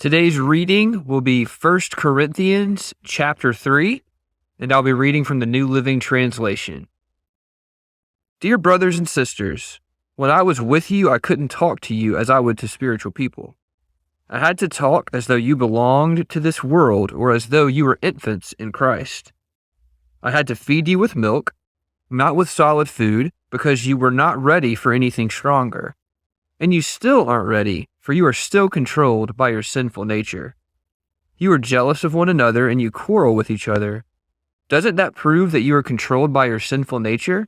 Today's reading will be 1 Corinthians chapter 3, and I'll be reading from the New Living Translation. Dear brothers and sisters, when I was with you, I couldn't talk to you as I would to spiritual people. I had to talk as though you belonged to this world or as though you were infants in Christ. I had to feed you with milk, not with solid food, because you were not ready for anything stronger. And you still aren't ready, for you are still controlled by your sinful nature. You are jealous of one another and you quarrel with each other. Doesn't that prove that you are controlled by your sinful nature?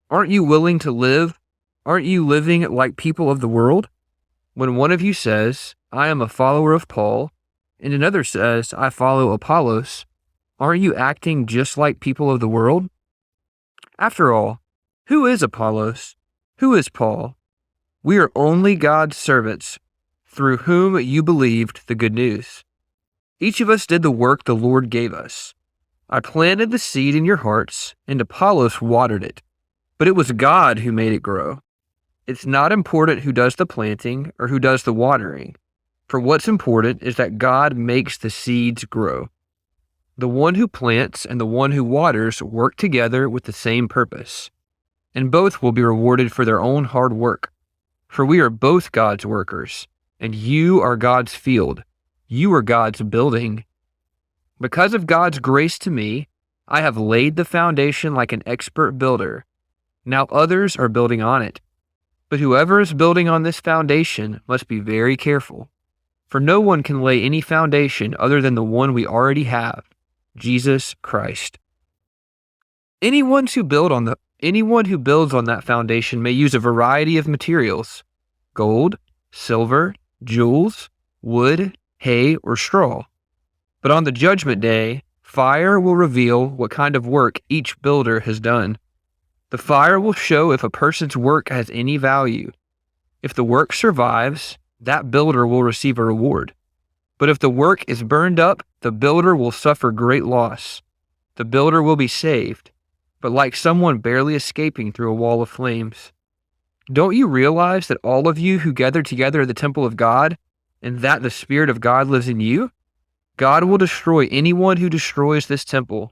Aren't you willing to live? Aren't you living like people of the world? When one of you says, I am a follower of Paul, and another says, I follow Apollos, aren't you acting just like people of the world? After all, who is Apollos? Who is Paul? We are only God's servants, through whom you believed the good news. Each of us did the work the Lord gave us. I planted the seed in your hearts, and Apollos watered it, but it was God who made it grow. It's not important who does the planting or who does the watering, for what's important is that God makes the seeds grow. The one who plants and the one who waters work together with the same purpose, and both will be rewarded for their own hard work. For we are both God's workers, and you are God's field. You are God's building. Because of God's grace to me, I have laid the foundation like an expert builder. Now others are building on it. But whoever is building on this foundation must be very careful, for no one can lay any foundation other than the one we already have, Jesus Christ. Anyone who builds on that foundation may use a variety of materials: gold, silver, jewels, wood, hay, or straw. But on the judgment day, fire will reveal what kind of work each builder has done. The fire will show if a person's work has any value. If the work survives, that builder will receive a reward. But if the work is burned up, the builder will suffer great loss. The builder will be saved, but like someone barely escaping through a wall of flames. Don't you realize that all of you who gather together are the temple of God, and that the Spirit of God lives in you? God will destroy anyone who destroys this temple,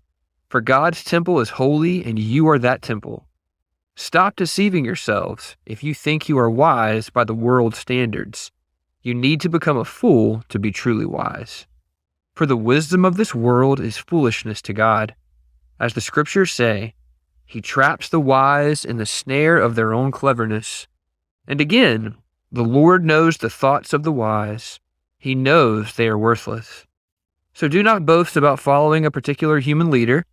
for God's temple is holy and you are that temple. Stop deceiving yourselves if you think you are wise by the world's standards. You need to become a fool to be truly wise. For the wisdom of this world is foolishness to God. As the scriptures say, He traps the wise in the snare of their own cleverness. And again, the Lord knows the thoughts of the wise. He knows they are worthless. So do not boast about following a particular human leader,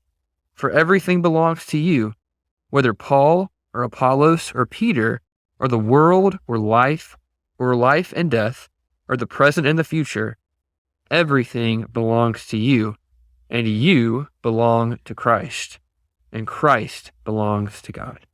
for everything belongs to you, whether Paul or Apollos or Peter or the world or life and death or the present and the future. Everything belongs to you, and you belong to Christ, and Christ belongs to God.